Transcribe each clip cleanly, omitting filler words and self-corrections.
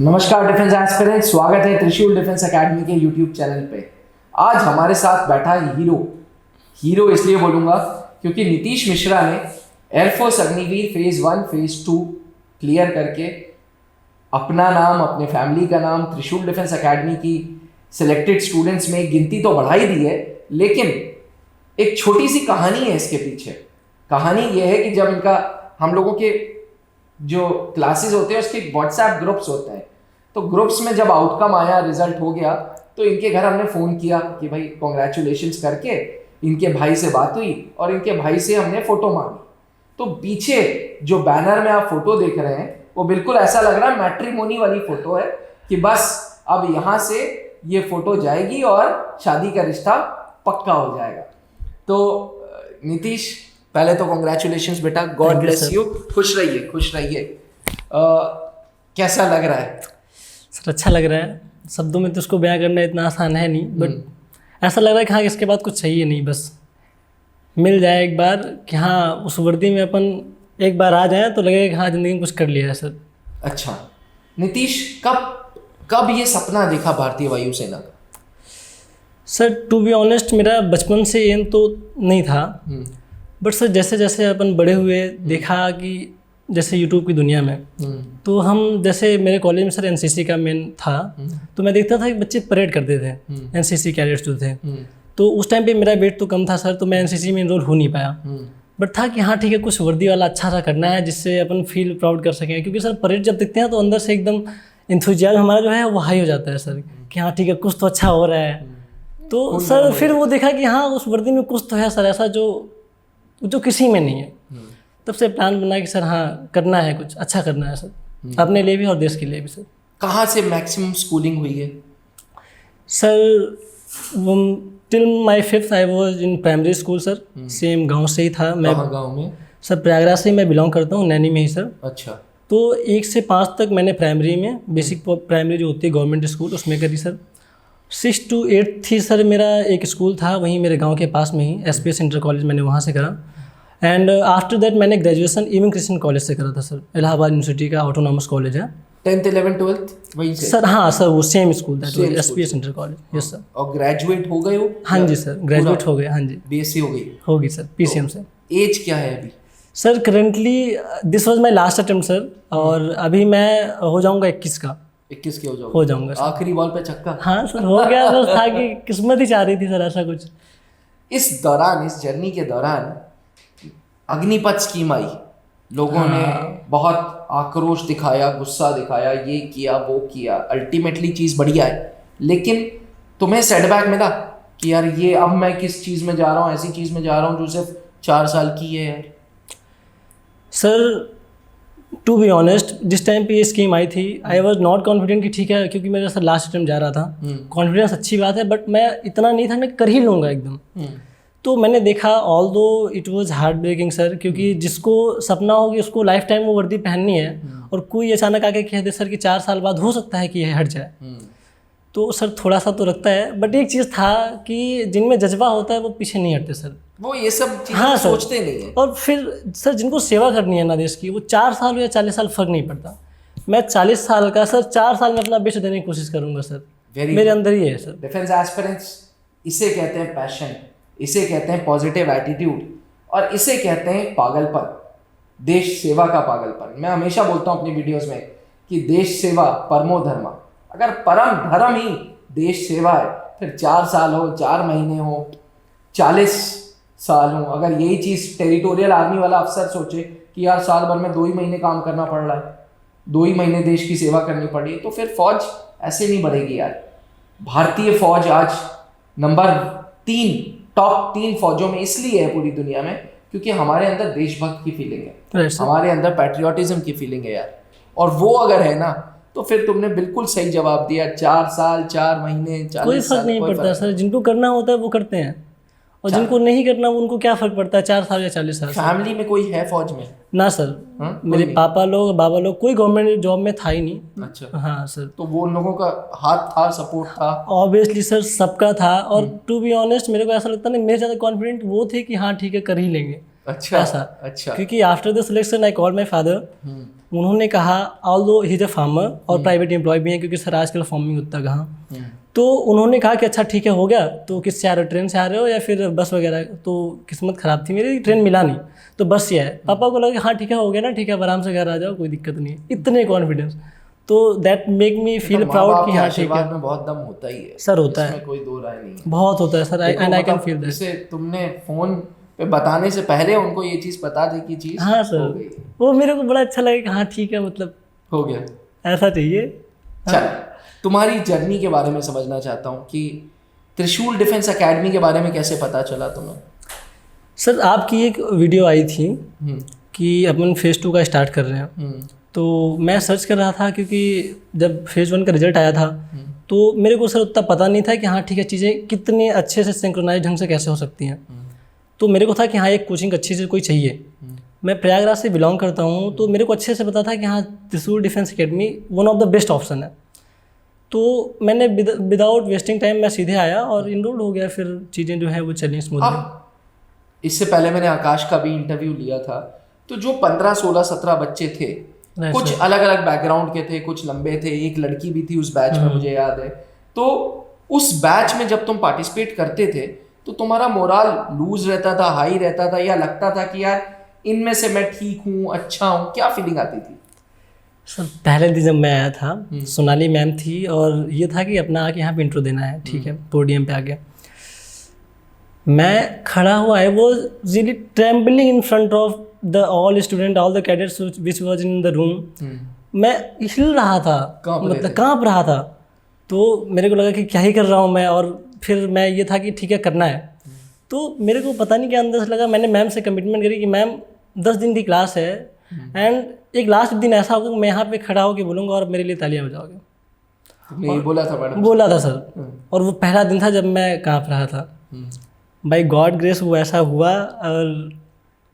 नमस्कार defence aspirant, स्वागत है त्रिशूल डिफेंस एकेडमी के यूट्यूब चैनल पे। आज हमारे साथ बैठा है हीरो इसलिए बोलूँगा क्योंकि नीतीश मिश्रा ने air force Agniveer phase 1 phase 2 clear करके अपना नाम, अपने फैमिली का नाम त्रिशूल डिफेंस एकेडमी की सिलेक्टेड स्टूडेंट्स में गिनती तो बढ़ा ही दी है, लेकिन एक छोटी सी कहानी है इसके पीछे। कहानी ये है कि जब इनका हम लोगों के जो क्लासेस होते हैं उसके व्हाट्सएप ग्रुप्स होते हैं, तो ग्रुप्स में जब आउटकम आया, रिजल्ट हो गया, तो इनके घर हमने फ़ोन किया कि भाई कॉन्ग्रेचुलेशंस करके इनके भाई से बात हुई और इनके भाई से हमने फ़ोटो मांगी। तो पीछे जो बैनर में आप फोटो देख रहे हैं वो बिल्कुल ऐसा लग रहा है मैट्रिमोनी वाली फ़ोटो है कि बस अब यहाँ से ये फ़ोटो जाएगी और शादी का रिश्ता पक्का हो जाएगा। तो नीतीश, पहले तो कॉन्ग्रेचुलेशंस बेटा, गॉड ब्लेस यू, खुश रहिए। कैसा लग रहा है सर? अच्छा लग रहा है। शब्दों में तो उसको बयां करना इतना आसान है नहीं, बट ऐसा लग रहा है कि हाँ, इसके बाद कुछ चाहिए नहीं, बस मिल जाए एक बार कि हाँ उस वर्दी में अपन एक बार आ जाए तो लगेगा कि हाँ ज़िंदगी में कुछ कर लिया है सर। अच्छा नीतीश, कब ये सपना देखा भारतीय वायुसेना का? सर टू बी ऑनेस्ट मेरा बचपन से एम तो नहीं था, बट सर जैसे जैसे अपन बड़े हुए देखा कि जैसे यूट्यूब की दुनिया में तो हम, जैसे मेरे कॉलेज में सर एनसीसी का मेन था, तो मैं देखता था कि बच्चे परेड करते थे, एनसीसी कैडेट्स जो थे। तो उस टाइम पे मेरा वेट तो कम था सर, तो मैं एनसीसी में इनरोल हो नहीं पाया, बट था कि हाँ ठीक है, कुछ वर्दी वाला अच्छा सा करना है जिससे अपन फील प्राउड कर सकें, क्योंकि सर परेड जब देखते हैं तो अंदर से एकदम इंथुजियाज्म हमारा जो है वो हाई हो जाता है सर कि हाँ ठीक है, कुछ तो अच्छा हो रहा है। तो सर फिर वो देखा कि हाँ उस वर्दी में कुछ तो है सर ऐसा जो किसी में नहीं है। तब से प्लान बना कि सर हाँ करना है, कुछ अच्छा करना है सर, अपने लिए भी और देश के लिए भी सर। कहाँ से मैक्सिमम स्कूलिंग हुई है sir? Till my 5th I was in primary school sir, same गांव से ही था मैं। गांव में? सर प्रयागराज से मैं बिलोंग करता हूँ, नैनी में ही सर। अच्छा। तो 1 से 5 तक मैंने प्राइमरी में, बेसिक प्राइमरी जो होती है गवर्नमेंट स्कूल, उसमें करी सर। 6 to 8 थी सर, मेरा एक स्कूल था वहीं मेरे गाँव के पास में ही, SPS इंटर कॉलेज, मैंने वहाँ से करा। एंड आफ्टर दैट मैंने ग्रेजुएशन इवन क्रिश्चियन कॉलेज से करा था सर, इलाहाबाद यूनिवर्सिटी का ऑटोनॉमस कॉलेज है। 10th 11th 12th वहीं से? सर हाँ सर, वो सेम स्कूल था, SPS inter college. Yes sir. और ग्रेजुएट हो गए हो? हाँ जी सर, ग्रेजुएट हो गए। हाँ जी, BSc हो गई होगी सर PCM से। एज क्या है अभी? Sir currently this was my last attempt sir, और अभी मैं हो जाऊंगा 21 का। 21 के हो जाऊंगा सर। आखिरी बॉल पे छक्का? हाँ सर हो गया, बस था कि किस्मत ही चाह रही थी सर ऐसा कुछ। इस जर्नी के दौरान अग्निपथ स्कीम आई, लोगों ने बहुत आक्रोश दिखाया, गुस्सा दिखाया, ये किया वो किया, अल्टीमेटली चीज़ बढ़िया है, लेकिन तुम्हें सेटबैक मिला कि यार ये अब मैं किस चीज़ में जा रहा हूँ, ऐसी चीज़ में जा रहा हूँ जो सिर्फ 4 साल की है यार? सर टू बी ऑनेस्ट जिस टाइम पे ये स्कीम आई थी आई वॉज नॉट कॉन्फिडेंट कि ठीक है, क्योंकि मेरा सर लास्ट अटेम्प्ट जा रहा था। कॉन्फिडेंस अच्छी बात है, बट मैं इतना नहीं था मैं कर ही लूँगा एकदम। तो मैंने देखा, although it was heartbreaking sir, क्योंकि जिसको सपना हो कि उसको लाइफ टाइम वो वर्दी पहननी है और कोई अचानक आके कह दे सर कि 4 साल बाद हो सकता है कि ये हट जाए, तो सर थोड़ा सा तो लगता है। बट एक चीज़ था कि जिनमें जज्बा होता है वो पीछे नहीं हटते सर, वो ये सब चीज़ें सोचते नहीं है। और फिर सर जिनको सेवा करनी है ना देश की, वो 4 साल या 40 साल फर्क नहीं पड़ता। मैं 40 साल का सर, 4 साल में अपना बेस्ट देने की कोशिश करूँगा सर, मेरे अंदर ही है सर। डिफेंस एस्पिरेंट्स, इसे कहते हैं पैशन, इसे कहते हैं पॉजिटिव एटीट्यूड, और इसे कहते हैं पागलपन, देश सेवा का पागलपन। मैं हमेशा बोलता हूँ अपनी वीडियोस में कि देश सेवा परमो धर्म। अगर परम धर्म ही देश सेवा है, फिर 4 साल हो, 4 महीने हो, 40 साल हो, अगर यही चीज़ टेरिटोरियल आर्मी वाला अफसर सोचे कि यार साल भर में 2 ही महीने काम करना पड़ रहा है, 2 ही महीने देश की सेवा करनी पड़ी, तो फिर फौज ऐसे नहीं बढ़ेगी यार। भारतीय फौज आज नंबर 3, टॉप 3 फौजों में इसलिए है पूरी दुनिया में क्योंकि हमारे अंदर देशभक्त की फीलिंग है, हमारे अंदर पैट्रियोटिज्म की फीलिंग है यार। और वो अगर है ना, तो फिर तुमने बिल्कुल सही जवाब दिया। 4 साल, 4 महीने, 40 कोई फर्क नहीं पड़ता सर, जिनको करना होता है वो करते हैं, और जिनको नहीं करना उनको क्या फर्क पड़ता है 4 साल या 40 साल। फैमिली में कोई है फौज में? ना सर, मेरे पापा लोग, बाबा लोग, कोई गवर्नमेंट जॉब में था ही नहीं। अच्छा। हाँ सर। तो वो उन लोगों का हाथ था, सपोर्ट था? ऑब्वियसली सर, सबका था। और टू बी ऑनेस्ट मेरे को ऐसा लगता है मेरे ज़्यादा कॉन्फिडेंट वो थे कि हाँ ठीक है कर ही लेंगे। अच्छा ऐसा। क्योंकि after the selection I call my father उन्होंने कहा although he is a farmer और प्राइवेट एम्प्लॉय भी हैं, क्योंकि सर आजकल फार्मिंग होता कहाँ। तो उन्होंने कहा कि अच्छा ठीक है, हो गया, तो किससे आ रहे हो, ट्रेन से आ रहे हो या फिर बस वगैरह। तो किस्मत ख़राब थी मेरी, ट्रेन मिला नहीं, तो बस से आए। पापा को लगा कि हाँ ठीक है, हो गया ना, ठीक है, अब आराम से घर आ जाओ, कोई दिक्कत नहीं है, इतने कॉन्फिडेंस। तो that make me feel proud कि हाँ ठीक है। में बहुत दम होता ही है सर, होता है, कोई दो राय नहीं है, बहुत होता है sir, and I can feel that. जैसे तुमने फोन पे बताने से पहले उनको ये चीज बता दी कि चीज हाँ सर, वो मेरे को बड़ा अच्छा लगा कि हाँ ठीक है, मतलब हो गया, ऐसा चाहिए। चल, तुम्हारी जर्नी के बारे में समझना चाहता हूँ कि त्रिशूल डिफेंस एकेडमी के बारे में कैसे पता चला तुम्हें? सर, आपकी एक वीडियो आई थी कि अपन फेज़ 2 का स्टार्ट कर रहे हैं, तो मैं सर्च कर रहा था, क्योंकि जब फेज़ 1 का रिजल्ट आया था तो मेरे को सर उतना पता नहीं था कि हाँ ठीक है, चीज़ें कितने अच्छे से सिंक्रोनाइज ढंग से कैसे हो सकती हैं। तो मेरे को था कि हाँ एक कोचिंग अच्छी से कोई चाहिए। मैं प्रयागराज से बिलोंग करता हूँ, तो मेरे को अच्छे से पता था कि हाँ त्रिशूल defence academy one of the best option है। तो मैंने विदाउट वेस्टिंग टाइम मैं सीधे आया और इनरोल हो गया, फिर चीज़ें जो है वो चली स्मूथली। इससे पहले मैंने आकाश का भी इंटरव्यू लिया था, तो जो 15, 16, 17 बच्चे थे, कुछ अलग अलग बैकग्राउंड के थे, कुछ लंबे थे, एक लड़की भी थी उस बैच में, मुझे याद है। तो उस बैच में जब तुम पार्टिसिपेट करते थे तो तुम्हारा मोराल लूज रहता था, हाई रहता था, या लगता था कि यार इनमें से मैं ठीक हूँ, अच्छा हूँ? क्या फीलिंग आती थी? सर, पहले दिन जब मैं आया था, सोनाली मैम थी और ये था कि अपना आके यहाँ पे इंट्रो देना है, ठीक है, पोडियम पे आके मैं खड़ा हुआ है, वो really trembling in front of the all student, all the cadets which was in the room. मैं हिल रहा था, मतलब कांप रहा था। तो मेरे को लगा कि क्या ही कर रहा हूँ मैं, और फिर मैं ये था कि ठीक है, करना है। तो मेरे को पता नहीं क्या अंदर से लगा, मैंने मैम से कमिटमेंट करी कि मैम 10 दिन की क्लास है, एंड एक लास्ट दिन ऐसा होगा मैं यहाँ पे खड़ा होकर बोलूँगा और मेरे लिए तालियां बजाओगे। बोला था मैडम? बोला था सर। और वो पहला दिन था जब मैं कांप रहा था। बाय गॉड ग्रेस वो ऐसा हुआ, और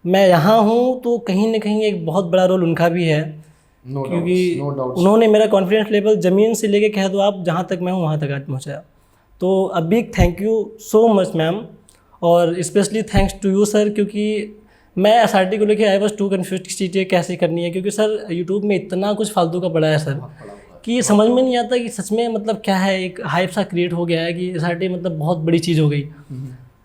मैं यहाँ हूँ तो कहीं ना कहीं एक बहुत बड़ा रोल उनका भी है, क्योंकि उन्होंने मेरा कॉन्फिडेंस लेवल ज़मीन से लेके कह दो आप, जहाँ तक मैं हूँ वहाँ तक आज पहुँचाया। तो a big thank you so much ma'am, और specially thanks to you sir, क्योंकि मैं SRT को लेके आई वॉज टू कन्फ्यूज कि चीज़ें कैसे करनी है, क्योंकि सर यूट्यूब में इतना कुछ फालतू का पड़ा है सर कि समझ में नहीं आता कि सच में मतलब क्या है। एक हाइप सा क्रिएट हो गया है कि SRT मतलब बहुत बड़ी चीज़ हो गई।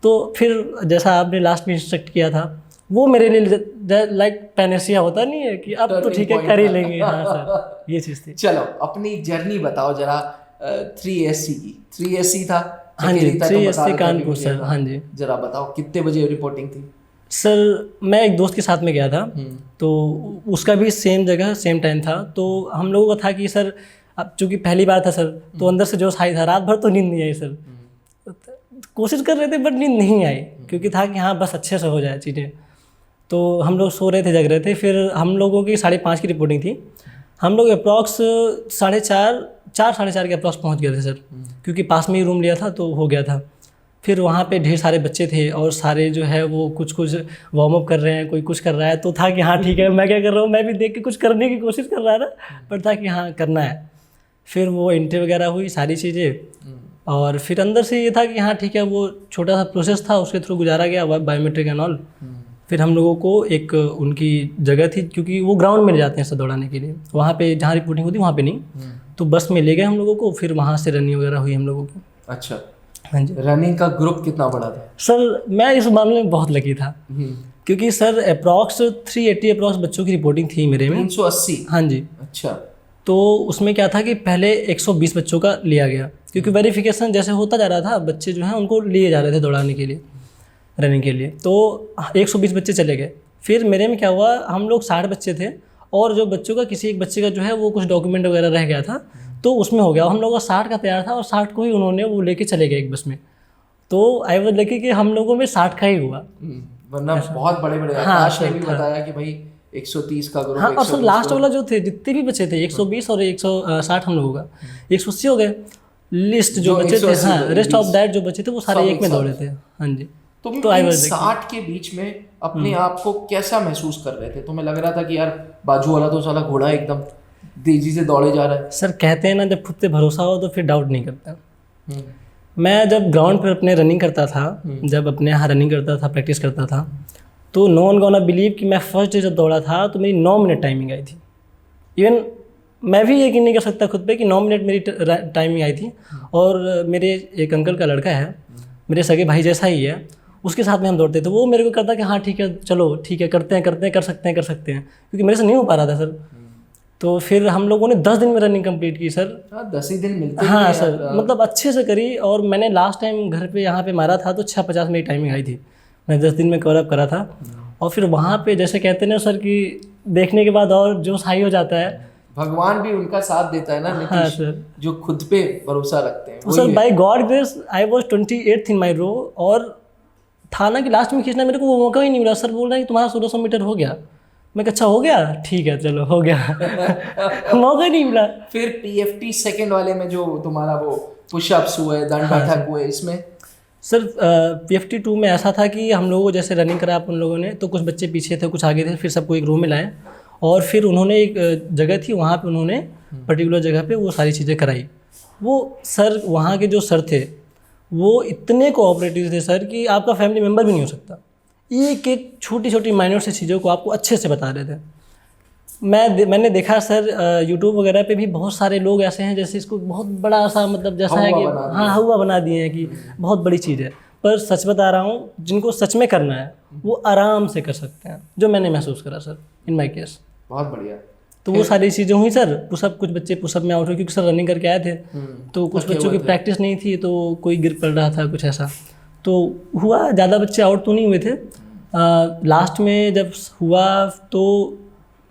तो फिर जैसा आपने लास्ट में इंस्ट्रक्ट किया था, वो मेरे लिए लाइक पैनेसिया होता नहीं है कि अब तो ठीक है कर ही लेंगे। हाँ सर, ये चीज़ थी। चलो अपनी जर्नी बताओ जरा 3SC की। 3SC था? हाँ जी, 3SC कानपुर सर। हाँ जी, जरा बताओ कितने बजे रिपोर्टिंग थी? सर मैं एक दोस्त के साथ में गया था, तो उसका भी सेम जगह सेम टाइम था। तो हम लोगों का था कि सर अब चूँकि पहली बार था सर, तो अंदर से जोश हाई था। रात भर तो नींद नहीं आई सर, कोशिश कर रहे थे बट नींद नहीं आई, क्योंकि था कि हाँ बस अच्छे से हो जाए चीज़ें। तो हम लोग सो रहे थे, जग रहे थे। फिर हम लोगों की 5:30 की रिपोर्टिंग थी। हम लोग अप्रॉक्स 4:30 के अप्रॉक्स पहुँच गए थे सर, क्योंकि पास में ही रूम लिया था तो हो गया था। फिर वहाँ पे ढेर सारे बच्चे थे और सारे जो है वो कुछ वार्म अप कर रहे हैं, कोई कुछ कर रहा है। तो था कि हाँ ठीक है, मैं क्या कर रहा हूँ, मैं भी देख के कुछ करने की कोशिश कर रहा था, पर था कि हाँ करना है। फिर वो एंट्री वगैरह हुई, सारी चीज़ें, और फिर अंदर से ये था कि हाँ ठीक है, वो छोटा सा प्रोसेस था, उसके थ्रू गुजारा गया, बायोमेट्रिक एंड ऑल। फिर हम लोगों को एक उनकी जगह थी, क्योंकि वो ग्राउंड में ले जाते हैं सब दौड़ाने के लिए, वहाँ पे जहाँ रिपोर्टिंग होती वहाँ पे नहीं, तो बस में ले गए हम लोगों को। फिर वहाँ से रनिंग वगैरह हुई हम लोगों की। अच्छा, हाँ जी। रनिंग का ग्रुप कितना बड़ा था? सर मैं इस मामले में बहुत लकी था, क्योंकि सर अप्रॉक्स 380 अप्रॉक्स बच्चों की रिपोर्टिंग थी मेरे में। 380? हाँ जी। अच्छा। तो उसमें क्या था कि पहले 120 बच्चों का लिया गया, क्योंकि वेरिफिकेशन जैसे होता जा रहा था, बच्चे जो हैं उनको लिए जा रहे थे दौड़ाने के लिए, रनिंग के लिए। तो 120 बच्चे चले गए। फिर मेरे में क्या हुआ, हम लोग 60 बच्चे थे, और जो बच्चों का किसी एक बच्चे का जो है वो कुछ डॉक्यूमेंट वगैरह रह गया था, तो उसमें हो गया। हम लोगों का 60 का तैयार था और 60 को ही उन्होंने वो लेके चले गए एक बस में। तो आई वाज लकी कि हम लोगों में 60 का ही हुआ, वरना बहुत बड़े बड़े। आकाश ने भी बताया कि भाई 130 का ग्रुप। हाँ, और सर लास्ट वाला जो थे, जितने भी बच्चे थे 120 और 160 हम लोगों का 180 हो गए। लिस्ट जो बच्चे थे, हाँ रेस्ट ऑफ दैट जो बच्चे थे वो सारे एक में दौड़े थे। हाँ जी। तो आई वाज 60 के बीच में अपने आप को कैसा महसूस कर रहे थे? तुम्हें लग रहा था कि यार बाजू वाला तो साला घोड़ा एकदम तेजी से दौड़े जा रहा है? सर कहते हैं ना, जब खुद पे भरोसा हो तो फिर डाउट नहीं करता। मैं जब ग्राउंड पर अपने रनिंग करता था, जब अपने यहाँ रनिंग करता था, प्रैक्टिस करता था, तो नो वन गोना बिलीव कि मैं फर्स्ट डे जब दौड़ा था तो मेरी 9 मिनट टाइमिंग आई थी। इवन मैं भी यकीन नहीं कर सकता खुद पे कि 9 मिनट मेरी टाइमिंग आई थी। और मेरे एक अंकल का लड़का है, मेरे सगे भाई जैसा ही है, उसके साथ में हम दौड़ते थे। वो मेरे को कहता कि हाँ ठीक है चलो ठीक है करते हैं कर सकते हैं, क्योंकि मेरे से नहीं हो पा रहा था सर। तो फिर हम लोगों ने 10 दिन में रनिंग कंप्लीट की सर। 10 ही दिन मिलते हाँ हैं सर, यार। मतलब अच्छे से करी। और मैंने लास्ट टाइम घर पे यहाँ पे मारा था तो 6:50 मेरी टाइमिंग आई थी, मैं 10 दिन में कवर अप करा था। और फिर वहाँ पे जैसे कहते हैं ना सर कि देखने के बाद और जोश हाई हो जाता है। भगवान भी उनका साथ देता है ना नीतीश, हाँ सर। जो खुद पे भरोसा रखते हैं। तो sir by God grace I was 28th in my row. और था ना कि लास्ट में खींचना, मेरे को वो मौका ही नहीं मिला। सर बोल रहे हैं कि तुम्हारा 1600 मीटर हो गया। मैं अच्छा हो गया, ठीक है चलो हो गया। मौका ही नहीं मिला। फिर पीएफटी सेकंड वाले में जो तुम्हारा वो पुशअप्स हुए, दंड बैठक हुए, इसमें सर PFT 2 में ऐसा था कि हम लोगों को जैसे रनिंग करा उन लोगों ने, तो कुछ बच्चे पीछे थे कुछ आगे थे, फिर सबको एक रूम में लाए। और फिर उन्होंने एक जगह थी वहाँ पे उन्होंने पर्टिकुलर जगह पे वो सारी चीज़ें कराई। वो सर वहाँ के जो सर थे वो इतने कोऑपरेटिव थे सर कि आपका फैमिली मेम्बर भी नहीं हो सकता। एक एक छोटी छोटी माइनर से चीज़ों को आपको अच्छे से बता रहे थे। मैंने देखा सर यूट्यूब वगैरह पे भी बहुत सारे लोग ऐसे हैं जैसे इसको बहुत बड़ा सा मतलब जैसा है कि हाँ हवा बना दिए हैं कि बहुत बड़ी चीज़ है। पर सच बता रहा हूँ, जिनको सच में करना है वो आराम से कर सकते हैं, जो मैंने महसूस करा सर इन माई केस। बहुत बढ़िया। तो वो सारी चीज़ें हुई सर। पुशअप कुछ बच्चे पुशअप में आउट हुए क्योंकि सर रनिंग करके आए थे, तो कुछ बच्चों की प्रैक्टिस नहीं थी तो कोई गिर पड़ रहा था कुछ ऐसा, तो हुआ। ज़्यादा बच्चे आउट तो नहीं हुए थे। लास्ट में जब हुआ तो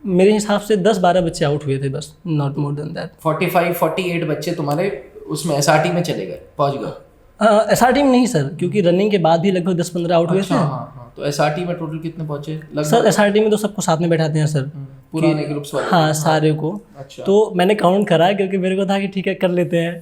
मेरे हिसाब से 10-12 बच्चे आउट हुए थे बस, नॉट मोर देन दैट। 45-48 बच्चे तुम्हारे उसमें एसआरटी में चले गए, पहुंच गए। एसआरटी में नहीं सर, क्योंकि रनिंग के बाद भी लगभग 10-15 आउट हुए थे। हाँ, तो एसआरटी में टोटल कितने पहुंचे लगभग? सर एसआरटी में तो सबको साथ में बैठाते हैं सर, पुराने ग्रुप्स वाले। हाँ सारे को। अच्छा। तो मैंने काउंट करा क्योंकि मेरे को था कि ठीक है कर लेते हैं।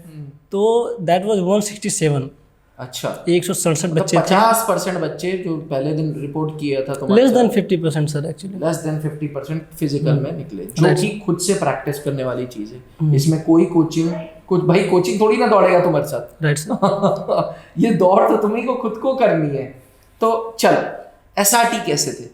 तो दैट वाज 167। अच्छा, 167 बच्चे थे। 50% बच्चे जो पहले दिन रिपोर्ट किया था तुम्हारे, less than 50% sir actually. Less than 50% physical में निकले, जो कि खुद से प्रैक्टिस करने वाली चीज है। इसमें कोई कोचिंग, कुछ भाई कोचिंग थोड़ी ना दौड़ेगा तुम्हारे साथ। Right sir. ये दौड़ तो तुम्ही को खुद को करनी है। तो चलो, एसआरटी कैसे थे?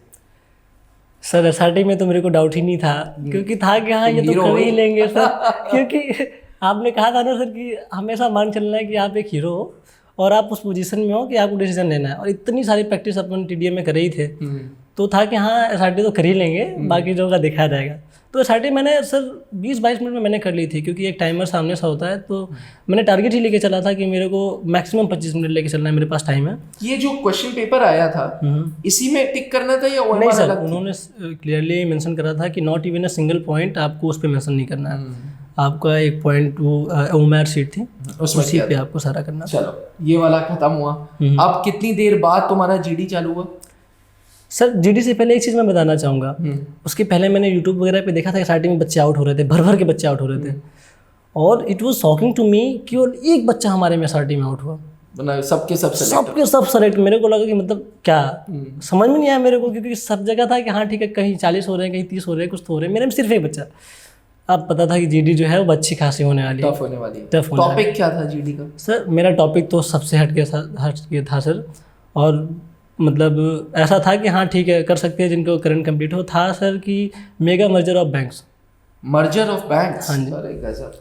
सर एसआरटी में तो मेरे को डाउट ही नहीं था, क्योंकि था कि हाँ ये तो कर ही लेंगे सर। क्योंकि आपने कहा था ना सर कि हमेशा मान चलना है कि आप एक हीरो हो और आप उस पोजीशन में हो कि आपको डिसीजन लेना है। और इतनी सारी प्रैक्टिस अपन TDM में कर ही थे, तो था कि हाँ एसआरटी तो कर ही लेंगे, बाकी जो का देखा जाएगा। तो एसआरटी मैंने सर 20-22 मिनट में मैंने कर ली थी, क्योंकि एक टाइमर सामने से होता है। तो मैंने टारगेट ही लेके चला था कि मेरे को मैक्सिमम 25 मिनट लेके चलना है, मेरे पास टाइम है। ये जो क्वेश्चन पेपर आया था इसी में टिक करना था या और नहीं सर, उन्होंने क्लियरली मेंशन करा था कि not even a single point आपको उस पर मेंशन नहीं करना है। आपका एक पॉइंट वो ओमर शीट थी, उसी पे आपको सारा करना। चलो, ये वाला खत्म हुआ। अब कितनी देर बाद तुम्हारा जीडी चालू हुआ? सर जीडी से पहले एक चीज़ मैं बताना चाहूँगा। उसके पहले मैंने यूट्यूब वगैरह पे देखा था कि स्टार्टिंग में बच्चे आउट हो रहे थे, भर भर के बच्चे आउट हो रहे थे। और it was shocking to me कि और एक बच्चा हमारे में एसआरटी में आउट हुआ। सबके सब सेलेक्ट। मेरे को लगा कि मतलब क्या समझ में नहीं आया मेरे को, क्योंकि सब जगह था कि हाँ ठीक है कहीं 40 हो रहे हैं, कहीं 30 हो रहे हैं, कुछ तो हो रहे हैं। मेरे में सिर्फ एक बच्चा। अब पता था कि जीडी जो है वो अच्छी खासी होने वाली है, टफ होने वाली है। टफ होने वाली है। टॉपिक क्या था जीडी का? सर मेरा टॉपिक तो सबसे हट के था सर। और मतलब ऐसा था कि हाँ ठीक है कर सकते हैं जिनको करंट कंप्लीट हो। था सर कि mega merger of banks. Merger of banks? हाँ जी। अरे गजब,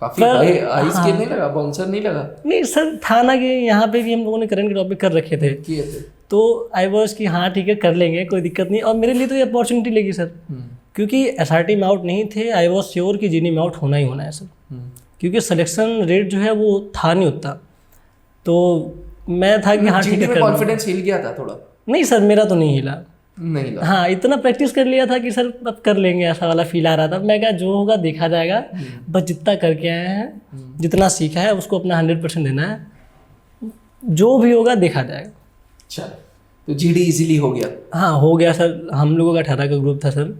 काफी हाई स्केल नहीं लगा, बाउंसर नहीं लगा? नहीं सर, था ना कि यहाँ पे भी हम लोगों ने करंट के टॉपिक कर रखे थे, किए थे। तो आई वाज कि हाँ ठीक है कर लेंगे, कोई दिक्कत नहीं। और मेरे लिए तो ये अपॉर्चुनिटी लगी सर, क्योंकि एसआरटी में आउट नहीं थे। आई वाज श्योर कि जीडी में आउट होना ही होना है सर, क्योंकि सिलेक्शन रेट जो है वो था नहीं उतना। तो मैं था कि हाँ ठीक है। कॉन्फिडेंस हिल गया था थोड़ा? नहीं सर, मेरा तो नहीं हिला। नहीं ला। हाँ, इतना प्रैक्टिस कर लिया था कि सर अब कर लेंगे, ऐसा वाला फील आ रहा था। मैं कहा जो होगा देखा जाएगा, बस जितना करके आए हैं, जितना सीखा है उसको अपना 100% देना है, जो भी होगा देखा जाएगा। चल, तो जीडी इजीली हो गया? हाँ हो गया सर। हम लोगों का 18 का ग्रुप था सर,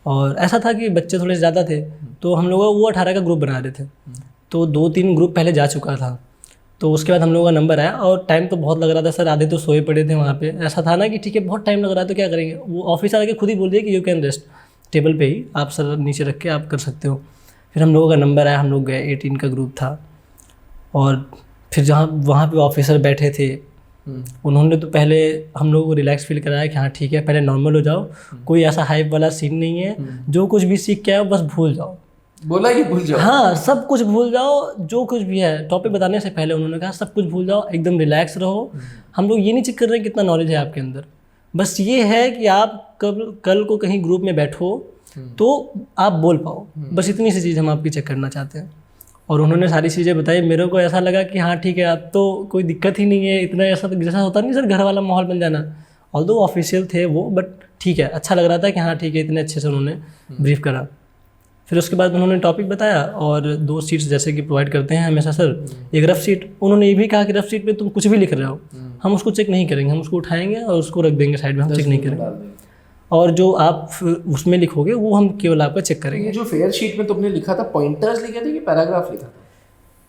और ऐसा था कि बच्चे थोड़े ज़्यादा थे, तो हम लोग वो 18 का ग्रुप बना रहे थे। तो 2-3 ग्रुप पहले जा चुका था, तो उसके बाद हम लोगों का नंबर आया। और टाइम तो बहुत लग रहा था सर, आधे तो सोए पड़े थे वहाँ पे। ऐसा था ना कि ठीक है बहुत टाइम लग रहा है तो क्या करेंगे। वो ऑफिसर आके खुद ही बोल दिया कि यू कैन रेस्ट, टेबल पे ही आप सर नीचे रख के आप कर सकते हो। फिर हम लोगों का नंबर आया, हम लोग गए, 18 का ग्रुप था। और फिर जहाँ वहाँ पे ऑफिसर बैठे थे, उन्होंने तो पहले हम लोगों को रिलैक्स फील कराया कि हाँ ठीक है, पहले नॉर्मल हो जाओ, कोई ऐसा हाइप वाला सीन नहीं है, जो कुछ भी सीख के आओ बस भूल जाओ। बोला कि भूल जाओ। हाँ, सब कुछ भूल जाओ, जो कुछ भी है। टॉपिक बताने से पहले उन्होंने कहा सब कुछ भूल जाओ, एकदम रिलैक्स रहो। हम लोग ये नहीं चेक कर रहे कितना नॉलेज है आपके अंदर, बस ये है कि आप कल को कहीं ग्रुप में बैठो तो आप बोल पाओ, बस इतनी सी चीज़ हम आपकी चेक करना चाहते हैं। और उन्होंने सारी चीज़ें बताई, मेरे को ऐसा लगा कि हाँ ठीक है, अब तो कोई दिक्कत ही नहीं है। इतना ऐसा तो जैसा होता नहीं सर, घर वाला माहौल बन जाना। ऑल्दो ऑफिशियल थे वो, बट ठीक है, अच्छा लग रहा था कि हाँ ठीक है, इतने अच्छे से उन्होंने ब्रीफ करा। फिर उसके बाद उन्होंने टॉपिक बताया और 2 शीट्स जैसे कि प्रोवाइड करते हैं हमेशा सर, एक रफ शीट। उन्होंने ये भी कहा कि रफ शीट पे तुम कुछ भी लिख रहे हो, हम उसको चेक नहीं करेंगे, हम उसको उठाएंगे और उसको रख देंगे साइड में, हम चेक नहीं करेंगे। और जो आप उसमें लिखोगे वो हम केवल आपका चेक करेंगे। ये जो फेयर शीट में तुमने लिखा था, पॉइंटर्स लिखे थे कि पैराग्राफ लिखा था?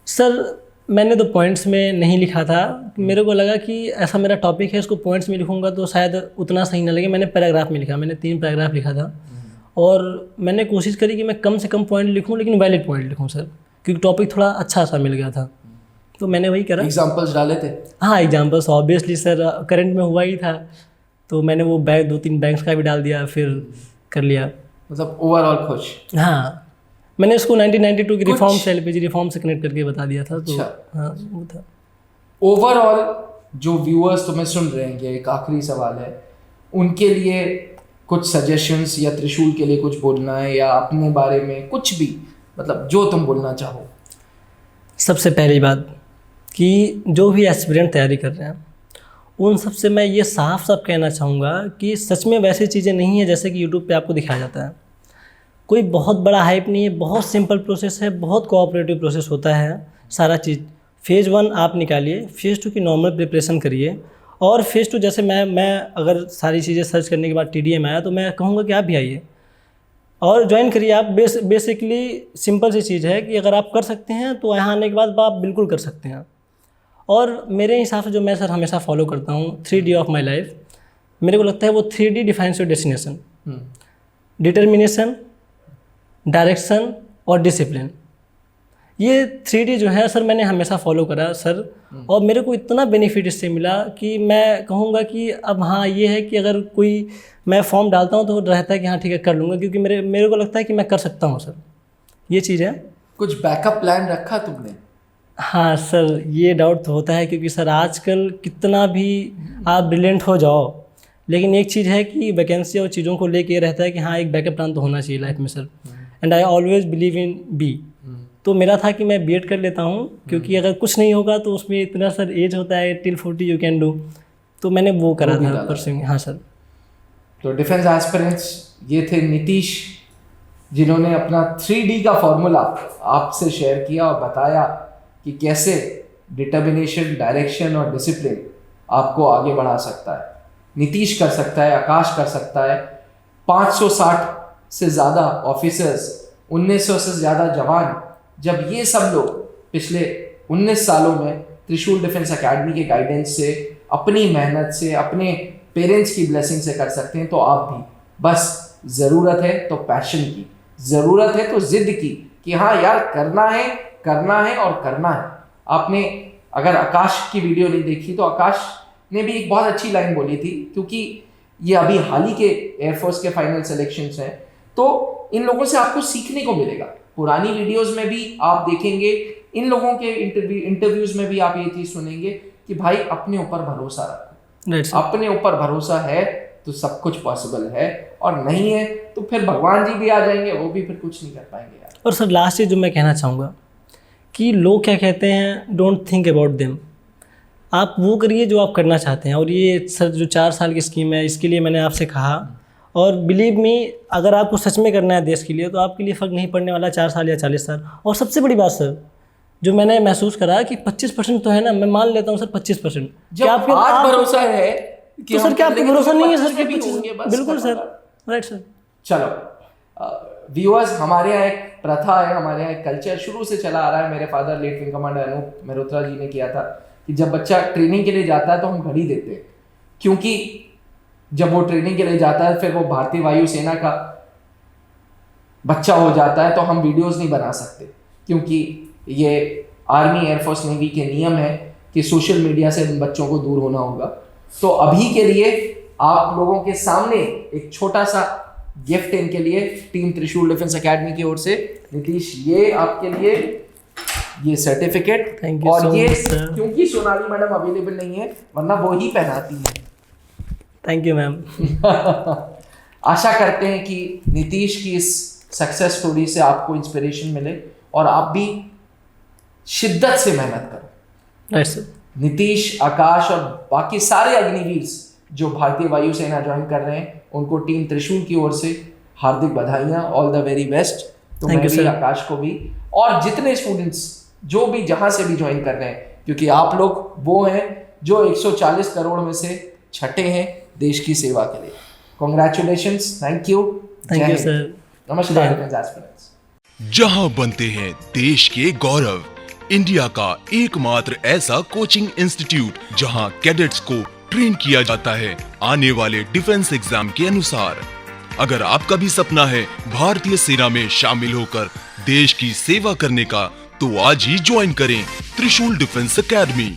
सर मैंने तो पॉइंट्स में नहीं लिखा था, मेरे को लगा कि ऐसा मेरा टॉपिक है, इसको पॉइंट्स में लिखूंगा तो शायद उतना सही ना लगे। मैंने पैराग्राफ में लिखा, मैंने 3 पैराग्राफ लिखा था। और मैंने कोशिश करी कि मैं कम से कम पॉइंट लिखूं, लेकिन वैलिड पॉइंट लिखूं सर, क्योंकि टॉपिक थोड़ा अच्छा सा मिल गया था, तो मैंने वही करा। एग्जाम्पल्स डाले थे? हाँ, एग्जाम्पल्स ऑब्वियसली सर, करंट में हुआ ही था, तो मैंने वो 2-3 बैंक्स का भी डाल दिया, फिर कर लिया। मतलब ओवरऑल खुश? हाँ, मैंने इसको 1992 की रिफॉर्म से, एलपीजी रिफॉर्म से कनेक्ट करके बता दिया था। तो हाँ वो था। ओवरऑल जो व्यूअर्स तुम्हें सुन रहे हैं, एक आखिरी सवाल है, उनके लिए कुछ सजेशंस या त्रिशूल के लिए कुछ बोलना है, या अपने बारे में कुछ भी, मतलब जो तुम बोलना चाहो। सबसे पहली बात कि जो भी एस्पिरेंट तैयारी कर रहे हैं उन सबसे मैं ये साफ साफ कहना चाहूँगा कि सच में वैसी चीज़ें नहीं है जैसे कि यूट्यूब पे आपको दिखाया जाता है। कोई बहुत बड़ा हाइप नहीं है, बहुत सिंपल प्रोसेस है, बहुत कोऑपरेटिव प्रोसेस होता है सारा चीज़। फेज़ 1 आप निकालिए, फेज़ 2 की नॉर्मल प्रिपरेशन करिए, और फेज़ 2 जैसे मैं अगर सारी चीज़ें सर्च करने के बाद TDM आया तो मैं कहूँगा कि आप भी आइए और ज्वाइन करिए। आप बेसिकली सिंपल सी चीज़ है कि अगर आप कर सकते हैं तो यहाँ आने के बाद आप बिल्कुल कर सकते हैं। और मेरे हिसाब से जो मैं सर हमेशा फॉलो करता हूँ 3D ऑफ माई लाइफ, मेरे को लगता है वो 3D defines your destination, determination, direction और डिसिप्लिन। ये 3D जो है सर मैंने हमेशा फॉलो करा सर, और मेरे को इतना बेनिफिट इससे मिला कि मैं कहूँगा कि अब हाँ ये है कि अगर कोई मैं फॉर्म डालता हूँ तो रहता है कि हाँ ठीक है कर लूँगा, क्योंकि मेरे को लगता है कि मैं कर सकता हूँ सर, ये चीज़ है। कुछ बैकअप प्लान रखा तुमने? हाँ सर, ये डाउट तो होता है, क्योंकि सर आजकल कितना भी आप ब्रिलियंट हो जाओ, लेकिन एक चीज़ है कि वैकेंसी और चीज़ों को लेके रहता है कि हाँ एक बैकअप प्लान तो होना चाहिए लाइफ में sir. And I always believe in B. तो मेरा था कि मैं B.Ed कर लेता हूँ, क्योंकि अगर कुछ नहीं होगा तो उसमें इतना सर एज होता है टिल 40 यू कैन डू, तो मैंने वो करा था परस्यूइंग। हाँ सर। तो डिफेंस एस्पिरेंट्स ये थे नीतीश, जिन्होंने अपना 3D का फॉर्मूला आपसे शेयर किया और बताया कि कैसे डिटर्मिनेशन, डायरेक्शन और डिसिप्लिन आपको आगे बढ़ा सकता है। नीतीश कर सकता है, आकाश कर सकता है, 560 से ज़्यादा ऑफिसर्स, 1900 से ज़्यादा जवान, जब ये सब लोग पिछले 19 सालों में त्रिशूल डिफेंस एकेडमी के गाइडेंस से, अपनी मेहनत से, अपने पेरेंट्स की ब्लेसिंग से कर सकते हैं, तो आप भी। बस ज़रूरत है तो पैशन की, ज़रूरत है तो ज़िद की कि हाँ यार करना है, करना है और करना है। आपने अगर आकाश की वीडियो नहीं देखी तो आकाश ने भी एक बहुत अच्छी लाइन बोली थी, क्योंकि ये अभी हाल ही के एयरफोर्स के फाइनल सिलेक्शंस हैं, तो इन लोगों से आपको सीखने को मिलेगा। पुरानी वीडियोस में भी आप देखेंगे, इन लोगों के इंटरव्यूज में भी आप ये चीज़ सुनेंगे कि भाई अपने ऊपर भरोसा रखो। अपने ऊपर भरोसा है तो सब कुछ पॉसिबल है, और नहीं है तो फिर भगवान जी भी आ जाएंगे, वो भी फिर कुछ नहीं कर पाएंगे यार। और सर लास्ट चीज़ जो मैं कहना चाहूँगा कि लोग क्या कहते हैं, डोंट थिंक अबाउट देम, आप वो करिए जो आप करना चाहते हैं। और ये सर जो 4 साल की स्कीम है, इसके लिए मैंने आपसे कहा, और बिलीव मी अगर आपको सच में करना है देश के लिए तो आपके लिए फ़र्क नहीं पड़ने वाला 4 साल या 40 साल। और सबसे बड़ी बात सर जो मैंने महसूस करा कि 25% तो है ना, मैं मान लेता हूँ सर 25%। जब आज भरोसा है तो सर क्या आपको भरोसा नहीं है सर? बिल्कुल सर, राइट सर। चलो व्यूअर्स, हमारे यहाँ एक प्रथा है, हमारे यहाँ एक कल्चर शुरू से चला आ रहा है। मेरे father late wing commander Anoop Mehrotra ji ने किया था कि जब बच्चा ट्रेनिंग के लिए जाता है तो हम घड़ी देते हैं, क्योंकि जब वो ट्रेनिंग के लिए जाता है फिर वो भारतीय वायुसेना का बच्चा हो जाता है, तो हम वीडियोस नहीं बना सकते, क्योंकि ये आर्मी, एयरफोर्स, नेवी के नियम है कि सोशल मीडिया से इन बच्चों को दूर होना होगा। तो अभी के लिए आप लोगों के सामने एक छोटा सा गिफ्ट इनके लिए टीम त्रिशूल डिफेंस एकेडमी की ओर से। नीतीश, ये आपके लिए ये सर्टिफिकेट, Thank you और so ये much, sir. क्योंकि सोनाली मैडम अवेलेबल नहीं है वरना वो ही पहनाती है। Thank you ma'am. आशा करते हैं कि नीतीश की इस सक्सेस स्टोरी से आपको इंस्पिरेशन मिले और आप भी शिद्दत से मेहनत करो। Right sir. नीतीश, आकाश और बाकी सारे अग्निवीर जो भारतीय वायुसेना ज्वाइन कर रहे हैं उनको टीम त्रिशूल की ओर से हार्दिक बधाइयाँ, ऑल द वेरी बेस्ट। तो Thank मैं you, भी, sir. आकाश को भी, और जितने स्टूडेंट्स जो भी जहाँ से भी ज्वाइन कर रहे हैं, क्योंकि आप लोग वो हैं जो 140 करोड़ में से छठे हैं देश की सेवा के लिए। Congratulations, thank you, thank you sir. नमस्कार डिफेंस एस्पिरेंट्स। जहां बनते हैं देश के गौरव, इंडिया का एकमात्र ऐसा कोचिंग इंस्टीट्यूट जहां कैडेट्स को ट्रेन किया जाता है आने वाले डिफेंस एग्जाम के अनुसार। अगर आपका भी सपना है भारतीय सेना में शामिल होकर देश की सेवा करने का, तो आज ही ज्वाइन करें त्रिशूल डिफेंस एकेडमी।